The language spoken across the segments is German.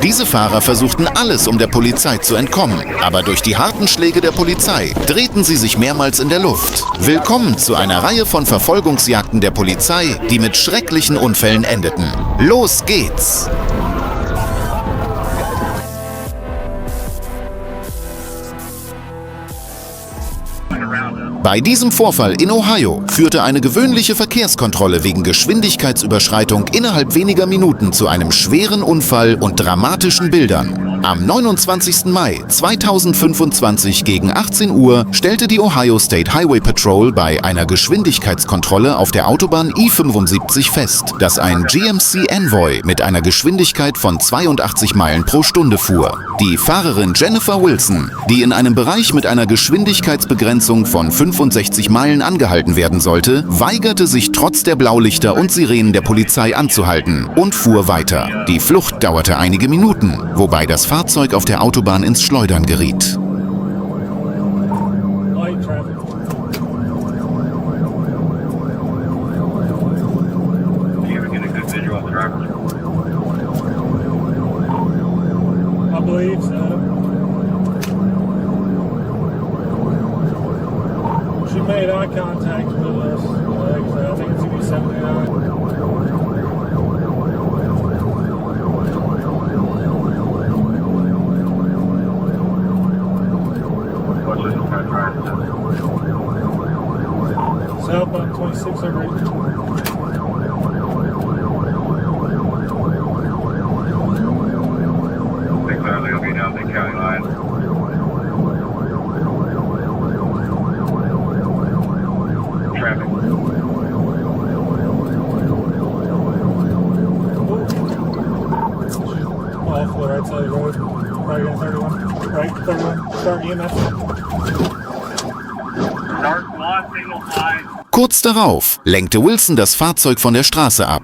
Diese Fahrer versuchten alles, um der Polizei zu entkommen. Aber durch die harten Schläge der Polizei drehten sie sich mehrmals in der Luft. Willkommen zu einer Reihe von Verfolgungsjagden der Polizei, die mit schrecklichen Unfällen endeten. Los geht's! Bei diesem Vorfall in Ohio führte eine gewöhnliche Verkehrskontrolle wegen Geschwindigkeitsüberschreitung innerhalb weniger Minuten zu einem schweren Unfall und dramatischen Bildern. Am 29. Mai 2025 gegen 18 Uhr stellte die Ohio State Highway Patrol bei einer Geschwindigkeitskontrolle auf der Autobahn I-75 fest, dass ein GMC Envoy mit einer Geschwindigkeit von 82 Meilen pro Stunde fuhr. Die Fahrerin Jennifer Wilson, die in einem Bereich mit einer Geschwindigkeitsbegrenzung von 65 Meilen angehalten werden sollte, weigerte sich trotz der Blaulichter und Sirenen der Polizei anzuhalten und fuhr weiter. Die Flucht dauerte einige Minuten, wobei das Fahrzeug auf der Autobahn ins Schleudern geriet. She made eye contact with us. I think it's going to be 79. What's this one trying to do? Southbound 26 over 8. Big Valley will be down the county line. Traffic. Off the right side of the road. Right in 31. Right, 31. Start EMS. Start one, signal 5. Kurz darauf lenkte Wilson das Fahrzeug von der Straße ab.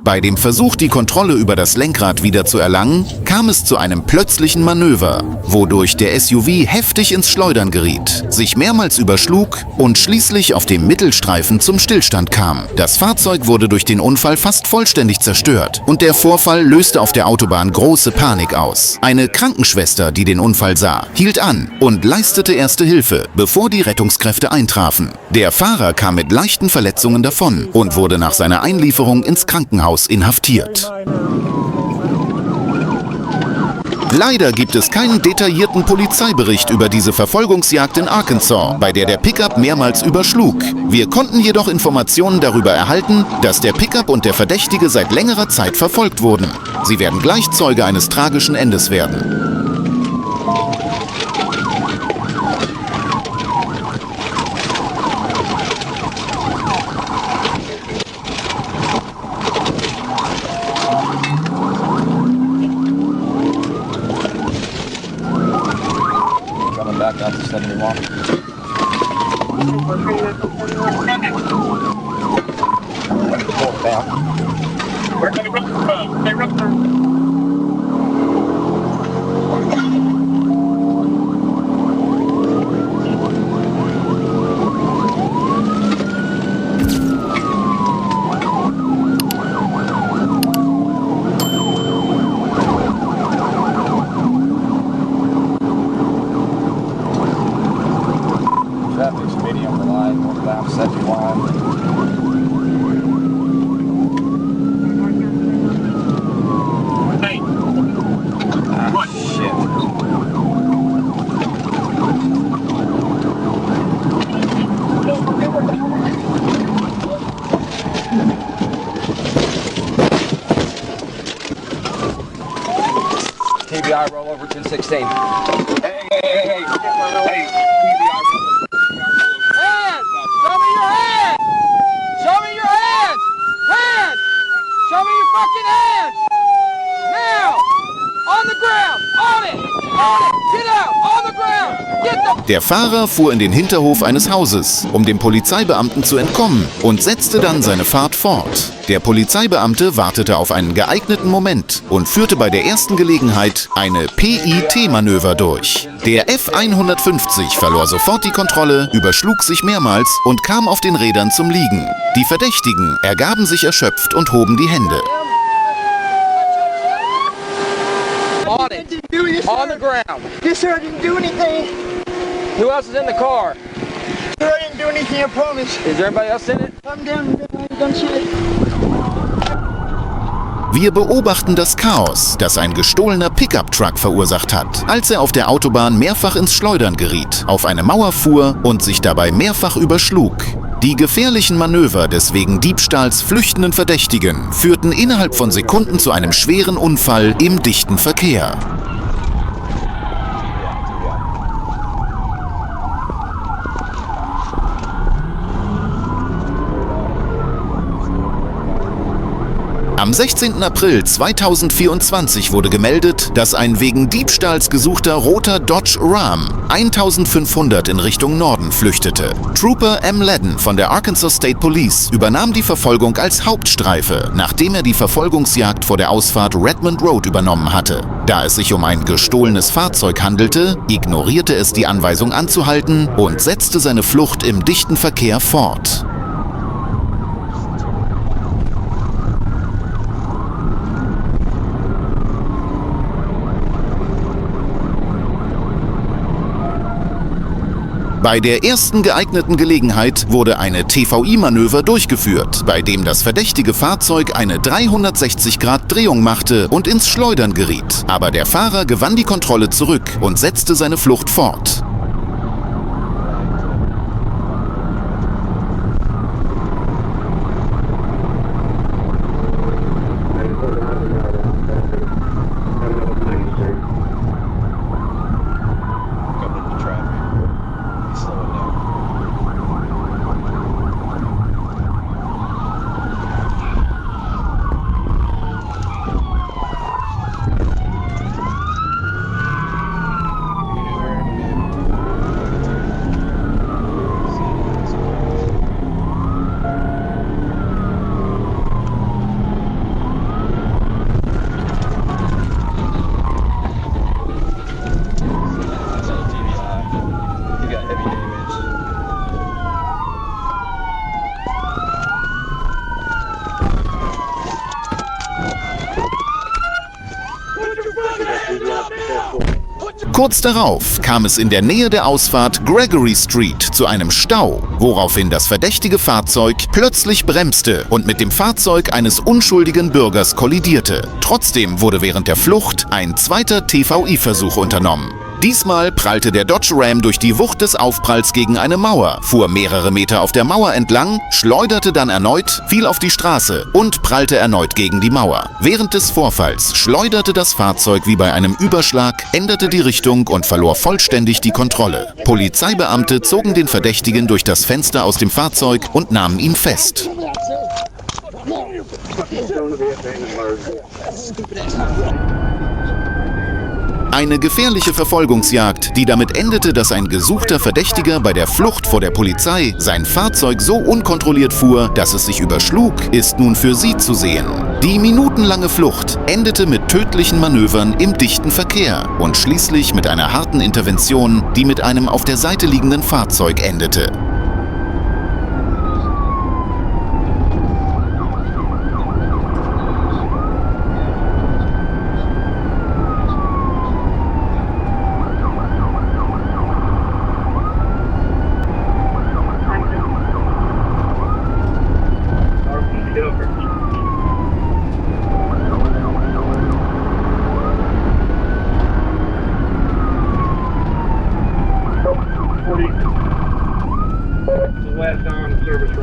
Bei dem Versuch, die Kontrolle über das Lenkrad wieder zu erlangen, kam es zu einem plötzlichen Manöver, wodurch der SUV heftig ins Schleudern geriet, sich mehrmals überschlug und schließlich auf dem Mittelstreifen zum Stillstand kam. Das Fahrzeug wurde durch den Unfall fast vollständig zerstört und der Vorfall löste auf der Autobahn große Panik aus. Eine Krankenschwester, die den Unfall sah, hielt an und leistete erste Hilfe, bevor die Rettungskräfte eintrafen. Der Fahrer kam mit leichten Verletzungen davon und wurde nach seiner Einlieferung ins Krankenhaus inhaftiert. Leider gibt es keinen detaillierten Polizeibericht über diese Verfolgungsjagd in Arkansas, bei der der Pickup mehrmals überschlug. Wir konnten jedoch Informationen darüber erhalten, dass der Pickup und der Verdächtige seit längerer Zeit verfolgt wurden. Sie werden gleich Zeuge eines tragischen Endes werden. Back up to 71. Pull it down. Where can they run through? Traffic's medium on the line, northbound 71. Hey, Ah, shit. TBI roll over 1016. Hey. TBI roll over. Hands! Show me your hands! Show me your hands! Hands! Show me your fucking hands! Now! On the ground! On it! On it! Get out! On the ground! Get the... Der Fahrer fuhr in den Hinterhof eines Hauses, um dem Polizeibeamten zu entkommen und setzte dann seine Fahrt fort. Der Polizeibeamte wartete auf einen geeigneten Moment und führte bei der ersten Gelegenheit eine PIT-Manöver durch. Der F-150 verlor sofort die Kontrolle, überschlug sich mehrmals und kam auf den Rädern zum Liegen. Die Verdächtigen ergaben sich erschöpft und hoben die Hände. On it. Didn't do it, On the sir. ground. Yes, sir, I didn't do anything. Who else is in the car? Sir, I didn't do anything, I promise. Is there anybody else in it? I'm down, I ain't done shit. Wir beobachten das Chaos, das ein gestohlener Pickup-Truck verursacht hat, als er auf der Autobahn mehrfach ins Schleudern geriet, auf eine Mauer fuhr und sich dabei mehrfach überschlug. Die gefährlichen Manöver des wegen Diebstahls flüchtenden Verdächtigen führten innerhalb von Sekunden zu einem schweren Unfall im dichten Verkehr. Am 16. April 2024 wurde gemeldet, dass ein wegen Diebstahls gesuchter roter Dodge Ram 1500 in Richtung Norden flüchtete. Trooper M. Ledden von der Arkansas State Police übernahm die Verfolgung als Hauptstreife, nachdem er die Verfolgungsjagd vor der Ausfahrt Redmond Road übernommen hatte. Da es sich um ein gestohlenes Fahrzeug handelte, ignorierte es die Anweisung anzuhalten und setzte seine Flucht im dichten Verkehr fort. Bei der ersten geeigneten Gelegenheit wurde eine TVI-Manöver durchgeführt, bei dem das verdächtige Fahrzeug eine 360-Grad-Drehung machte und ins Schleudern geriet. Aber der Fahrer gewann die Kontrolle zurück und setzte seine Flucht fort. Kurz darauf kam es in der Nähe der Ausfahrt Gregory Street zu einem Stau, woraufhin das verdächtige Fahrzeug plötzlich bremste und mit dem Fahrzeug eines unschuldigen Bürgers kollidierte. Trotzdem wurde während der Flucht ein zweiter TVI-Versuch unternommen. Diesmal prallte der Dodge Ram durch die Wucht des Aufpralls gegen eine Mauer, fuhr mehrere Meter auf der Mauer entlang, schleuderte dann erneut, fiel auf die Straße und prallte erneut gegen die Mauer. Während des Vorfalls schleuderte das Fahrzeug wie bei einem Überschlag, änderte die Richtung und verlor vollständig die Kontrolle. Polizeibeamte zogen den Verdächtigen durch das Fenster aus dem Fahrzeug und nahmen ihn fest. Eine gefährliche Verfolgungsjagd, die damit endete, dass ein gesuchter Verdächtiger bei der Flucht vor der Polizei sein Fahrzeug so unkontrolliert fuhr, dass es sich überschlug, ist nun für Sie zu sehen. Die minutenlange Flucht endete mit tödlichen Manövern im dichten Verkehr und schließlich mit einer harten Intervention, die mit einem auf der Seite liegenden Fahrzeug endete.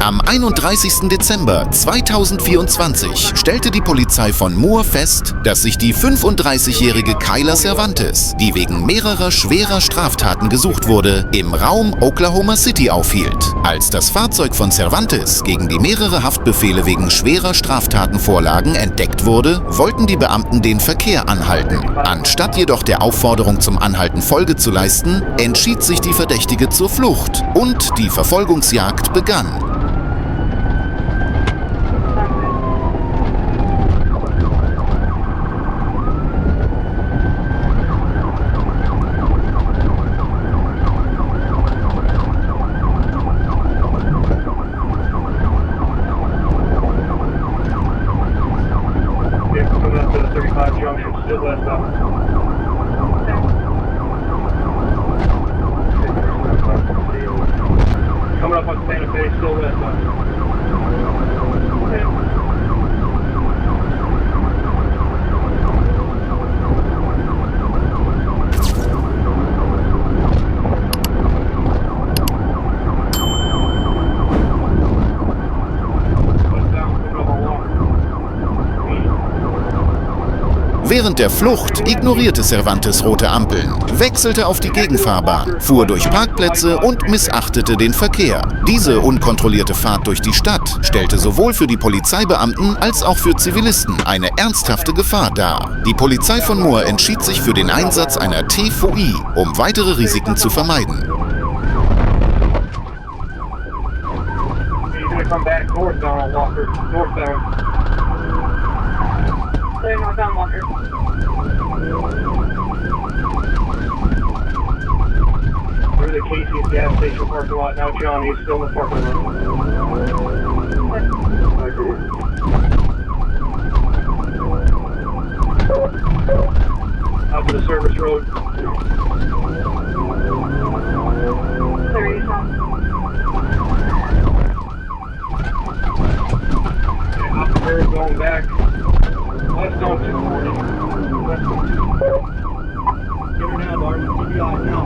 Am 31. Dezember 2024 stellte die Polizei von Moore fest, dass sich die 35-jährige Kyla Cervantes, die wegen mehrerer schwerer Straftaten gesucht wurde, im Raum Oklahoma City aufhielt. Als das Fahrzeug von Cervantes, gegen die mehrere Haftbefehle wegen schwerer Straftaten vorlagen, entdeckt wurde, wollten die Beamten den Verkehr anhalten. Anstatt jedoch der Aufforderung zum Anhalten Folge zu leisten, entschied sich die Verdächtige zur Flucht und die Verfolgungsjagd begann. Yeah, coming up to the 35 junction, still westbound. still westbound. Während der Flucht ignorierte Cervantes rote Ampeln, wechselte auf die Gegenfahrbahn, fuhr durch Parkplätze und missachtete den Verkehr. Diese unkontrollierte Fahrt durch die Stadt stellte sowohl für die Polizeibeamten als auch für Zivilisten eine ernsthafte Gefahr dar. Die Polizei von Moore entschied sich für den Einsatz einer TVI, um weitere Risiken zu vermeiden. He's gonna come back northbound on Walker. Northbound. Stay northbound Walker. We're the Casey's gas station parking lot now. John, he's still in the parking lot. Out to the service road. Up the curve going back. West on 240. West on 240. Get her now, Bart. Keep your eyes now.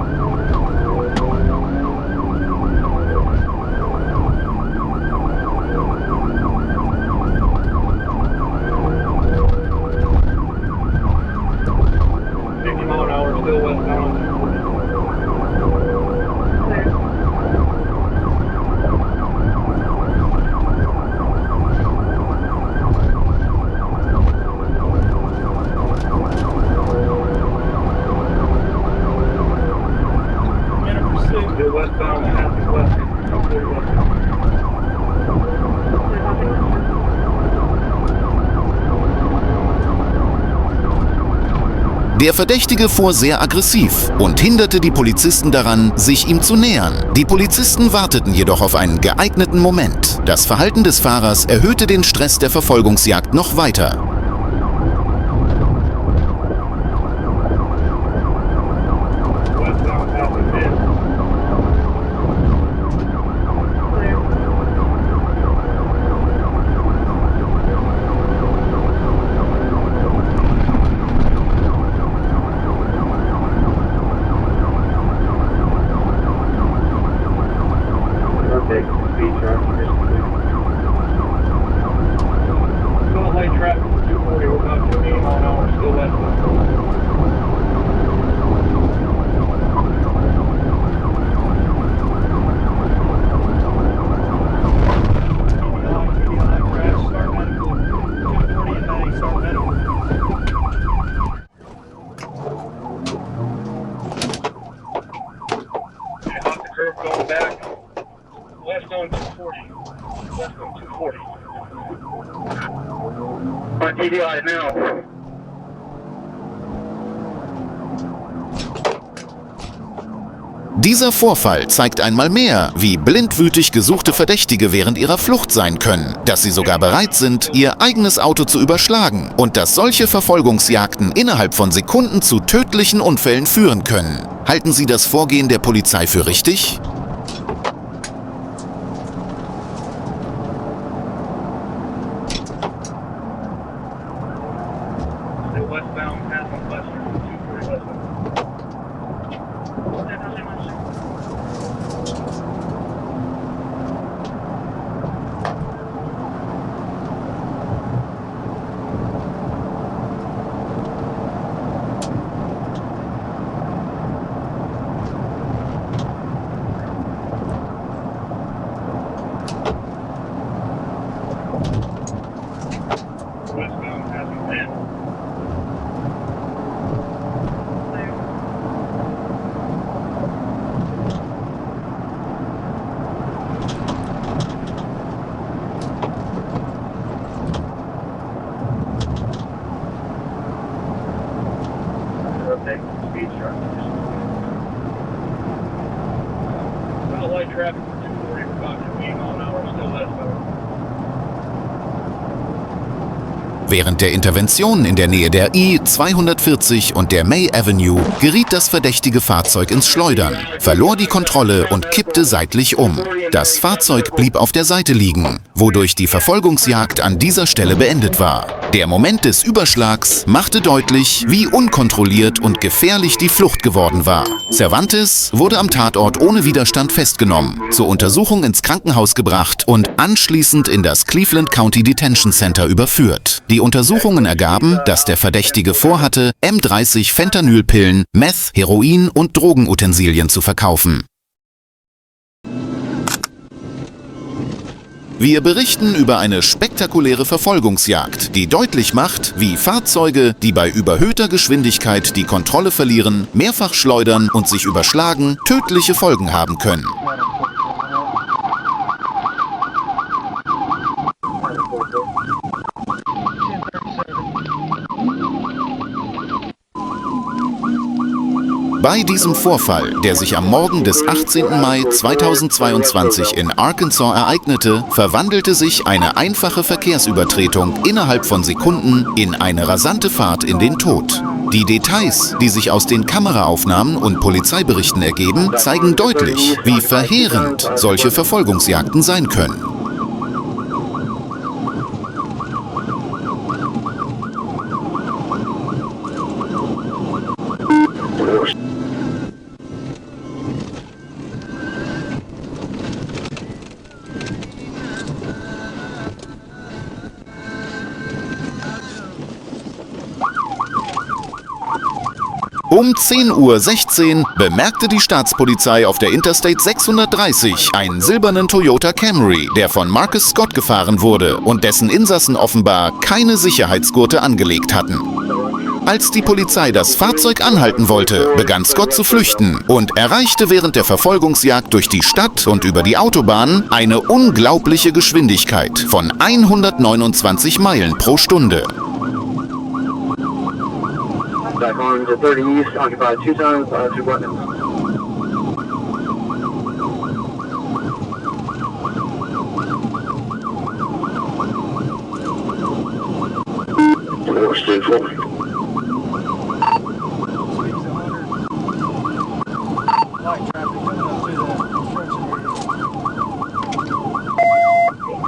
Still westbound on 240. Still westbound, passing west, 240 westbound. Der Verdächtige fuhr sehr aggressiv und hinderte die Polizisten daran, sich ihm zu nähern. Die Polizisten warteten jedoch auf einen geeigneten Moment. Das Verhalten des Fahrers erhöhte den Stress der Verfolgungsjagd noch weiter. Westbound, passing mid. Take speed truck. Still light traffic for 240. We're about 28 mile an hour. Still westbound. Off the curve going back. West on 240. West on 240. On TDI now. Dieser Vorfall zeigt einmal mehr, wie blindwütig gesuchte Verdächtige während ihrer Flucht sein können, dass sie sogar bereit sind, ihr eigenes Auto zu überschlagen und dass solche Verfolgungsjagden innerhalb von Sekunden zu tödlichen Unfällen führen können. Halten Sie das Vorgehen der Polizei für richtig? Still westbound, passing western. 240 westbound. Westbound, passing mid. Take speed truck. Still light traffic for 240. We're about 28 mile an hour. Still westbound. Während der Intervention in der Nähe der I-240 und der May Avenue geriet das verdächtige Fahrzeug ins Schleudern, verlor die Kontrolle und kippte seitlich um. Das Fahrzeug blieb auf der Seite liegen, wodurch die Verfolgungsjagd an dieser Stelle beendet war. Der Moment des Überschlags machte deutlich, wie unkontrolliert und gefährlich die Flucht geworden war. Cervantes wurde am Tatort ohne Widerstand festgenommen, zur Untersuchung ins Krankenhaus gebracht und anschließend in das Cleveland County Detention Center überführt. Die Untersuchungen ergaben, dass der Verdächtige vorhatte, M30 Fentanylpillen, Meth, Heroin und Drogenutensilien zu verkaufen. Wir berichten über eine spektakuläre Verfolgungsjagd, die deutlich macht, wie Fahrzeuge, die bei überhöhter Geschwindigkeit die Kontrolle verlieren, mehrfach schleudern und sich überschlagen, tödliche Folgen haben können. Bei diesem Vorfall, der sich am Morgen des 18. Mai 2022 in Arkansas ereignete, verwandelte sich eine einfache Verkehrsübertretung innerhalb von Sekunden in eine rasante Fahrt in den Tod. Die Details, die sich aus den Kameraaufnahmen und Polizeiberichten ergeben, zeigen deutlich, wie verheerend solche Verfolgungsjagden sein können. Um 10:16 Uhr bemerkte die Staatspolizei auf der Interstate 630 einen silbernen Toyota Camry, der von Marcus Scott gefahren wurde und dessen Insassen offenbar keine Sicherheitsgurte angelegt hatten. Als die Polizei das Fahrzeug anhalten wollte, begann Scott zu flüchten und erreichte während der Verfolgungsjagd durch die Stadt und über die Autobahn eine unglaubliche Geschwindigkeit von 129 Meilen pro Stunde. Back on to 30 East, occupied 2 times, 2 weapons. Still full.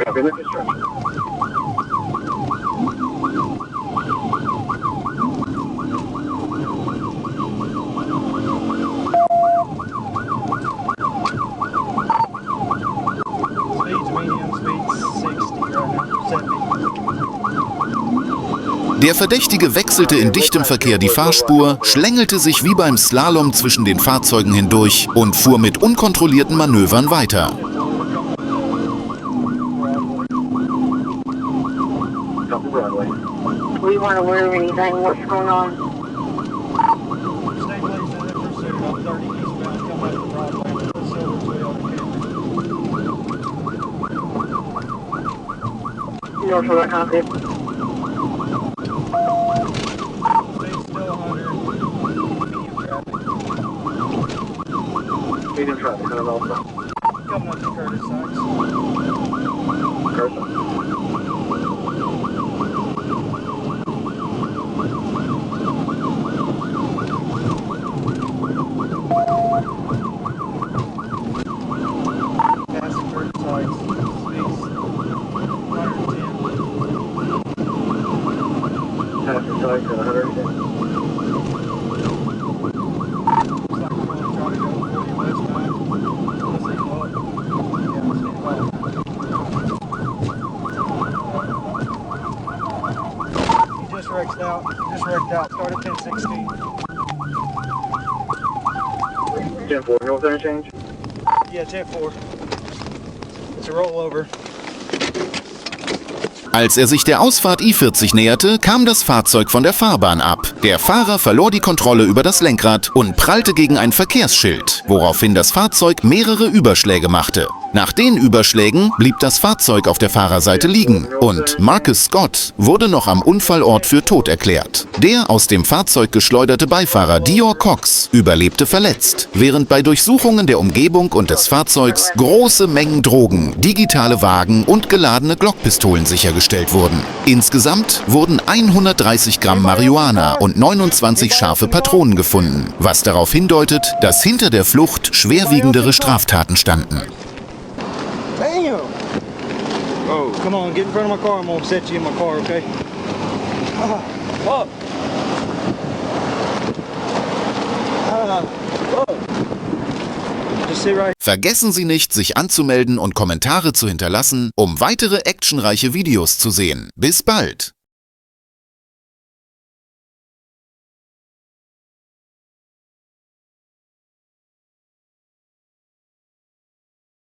Copy the construction. Der Verdächtige wechselte in dichtem Verkehr die Fahrspur, schlängelte sich wie beim Slalom zwischen den Fahrzeugen hindurch und fuhr mit unkontrollierten Manövern weiter. We weren't aware of anything. What's going on? North of that concept. Medium traffic, kind of also. Coming up to Curtis, Curtis. Just wrecked out. Started 1016. 10-4, north interchange? Yeah, 10-4. It's a rollover. Als er sich der Ausfahrt I-40 näherte, kam das Fahrzeug von der Fahrbahn ab. Der Der Fahrer verlor die Kontrolle über das Lenkrad und prallte gegen ein Verkehrsschild, woraufhin das Fahrzeug mehrere Überschläge machte. Nach den Überschlägen blieb das Fahrzeug auf der Fahrerseite liegen und Marcus Scott wurde noch am Unfallort für tot erklärt. Der aus dem Fahrzeug geschleuderte Beifahrer Dior Cox überlebte verletzt, während bei Durchsuchungen der Umgebung und des Fahrzeugs große Mengen Drogen, digitale Wagen und geladene Glockpistolen sichergestellt wurden. Insgesamt wurden 130 Gramm Marihuana und 29 scharfe Patronen gefunden, was darauf hindeutet, dass hinter der Flucht schwerwiegendere Straftaten standen. Damn! Oh, come on, get in front of my car. I'm gonna set you in my car, okay? Just sit right. Vergessen Sie nicht, sich anzumelden und Kommentare zu hinterlassen, um weitere actionreiche Videos zu sehen. Bis bald!